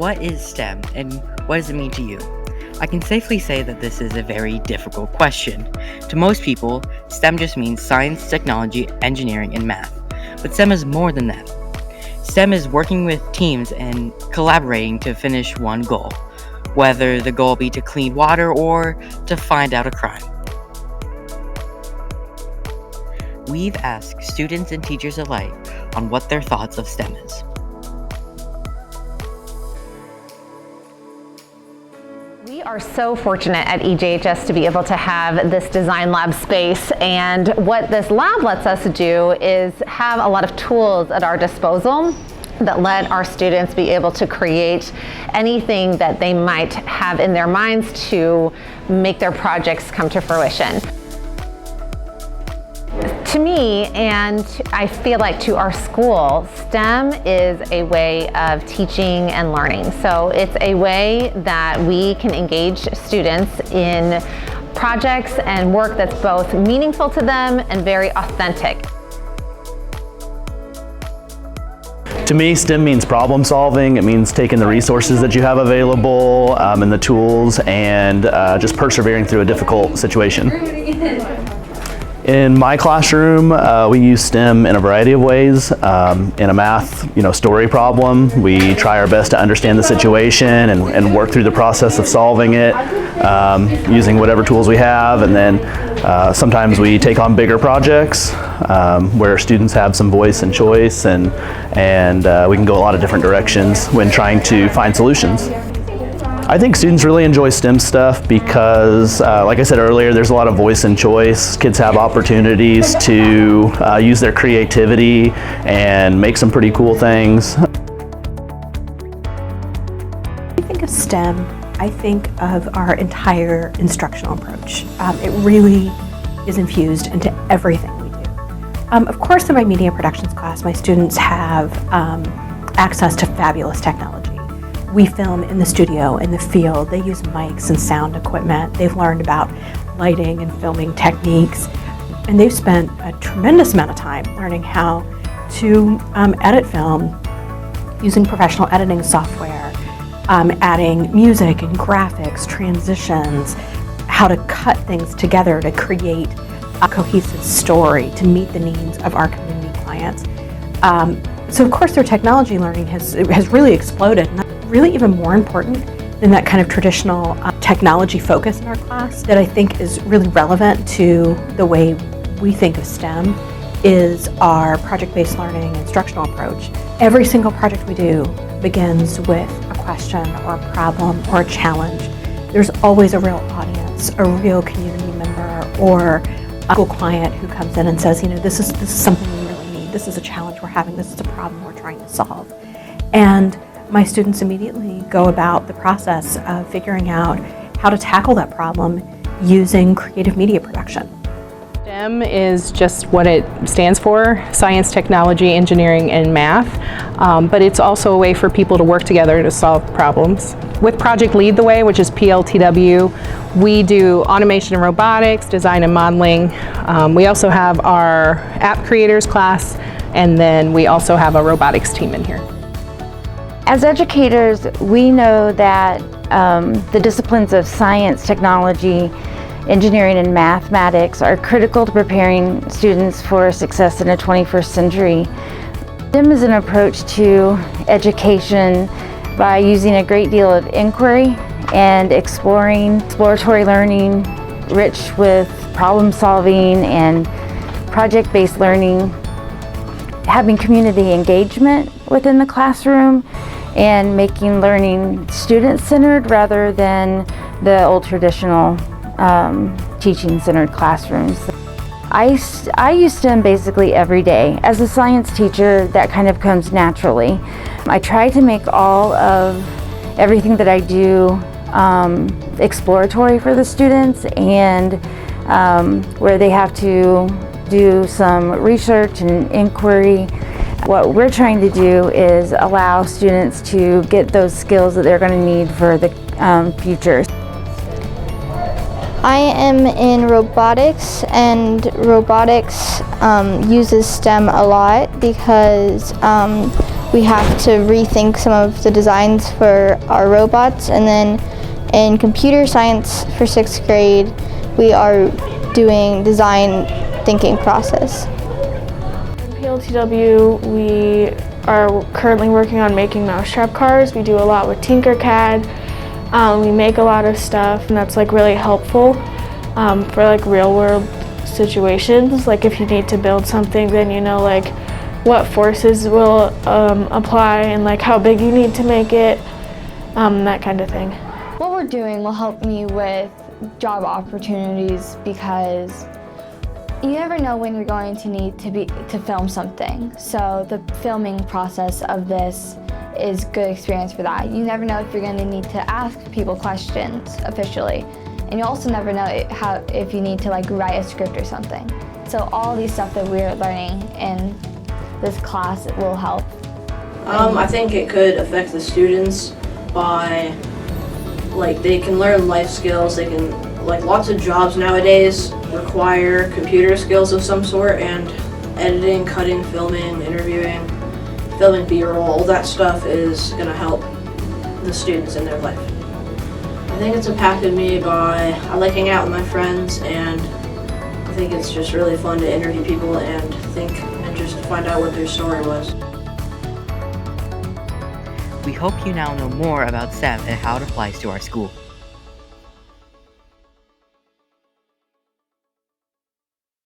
what is STEM and what does it mean to you? I can safely say that this is a very difficult question. To most people, STEM just means science, technology, engineering, and math. But STEM is more than that. STEM is working with teams and collaborating to finish one goal, whether the goal be to clean water or to find out a crime. We've asked students and teachers alike on what their thoughts of STEM is. We are so fortunate at Ejhs to be able to have this design lab space, and what this lab lets us do is have a lot of tools at our disposal that let our students be able to create anything that they might have in their minds to make their projects come to fruition. To me, and I feel like to our school, STEM is a way of teaching and learning. So it's a way that we can engage students in projects and work that's both meaningful to them and very authentic. To me, STEM means problem solving. It means taking the resources that you have available and the tools and just persevering through a difficult situation. In my classroom, we use STEM in a variety of ways. In a math, story problem, we try our best to understand the situation and work through the process of solving it using whatever tools we have. And then sometimes we take on bigger projects where students have some voice and choice, and we can go a lot of different directions when trying to find solutions. I think students really enjoy STEM stuff because, like I said earlier, there's a lot of voice and choice. Kids have opportunities to use their creativity and make some pretty cool things. When I think of STEM, I think of our entire instructional approach. It really is infused into everything we do. Of course, in my media productions class, my students have access to fabulous technology. We film in the studio, in the field. They use mics and sound equipment. They've learned about lighting and filming techniques. And they've spent a tremendous amount of time learning how to edit film using professional editing software, adding music and graphics, transitions, how to cut things together to create a cohesive story to meet the needs of our community clients. So of course their technology learning has really exploded. Really even more important than that kind of traditional technology focus in our class that I think is really relevant to the way we think of STEM is our project-based learning instructional approach. Every single project we do begins with a question or a problem or a challenge. There's always a real audience, a real community member, or a school client who comes in and says, this is something we really need. This is a challenge we're having. This is a problem we're trying to solve. And my students immediately go about the process of figuring out how to tackle that problem using creative media production. STEM is just what it stands for, science, technology, engineering, and math, but it's also a way for people to work together to solve problems. With Project Lead the Way, which is PLTW, we do automation and robotics, design and modeling. We also have our app creators class, and then we also have a robotics team in here. As educators, we know that the disciplines of science, technology, engineering, and mathematics are critical to preparing students for success in a 21st century. STEM is an approach to education by using a great deal of inquiry and exploratory learning, rich with problem solving and project-based learning, having community engagement within the classroom, and making learning student-centered rather than the old traditional teaching-centered classrooms. I use STEM basically every day. As a science teacher, that kind of comes naturally. I try to make all of everything that I do exploratory for the students, and where they have to do some research and inquiry. What we're trying to do is allow students to get those skills that they're going to need for the future. I am in robotics, and robotics uses STEM a lot because we have to rethink some of the designs for our robots. And then in computer science for 6th grade, we are doing design thinking process. In PLTW, we are currently working on making mousetrap cars. We do a lot with Tinkercad. We make a lot of stuff, and that's like really helpful for like real world situations. Like if you need to build something, then you know like what forces will apply and like how big you need to make it, that kind of thing. What we're doing will help me with job opportunities because you never know when you're going to need to film something. So the filming process of this is good experience for that. You never know if you're going to need to ask people questions officially. And you also never know if you need to like write a script or something. So all these stuff that we're learning in this class will help. I think it could affect the students by like they can learn life skills. They can like lots of jobs nowadays require computer skills of some sort, and editing, cutting, filming, interviewing, filming B-roll, all that stuff is going to help the students in their life. I think it's impacted me by I like hanging out with my friends, and I think it's just really fun to interview people and think and just find out what their story was. We hope you now know more about STEM and how it applies to our school.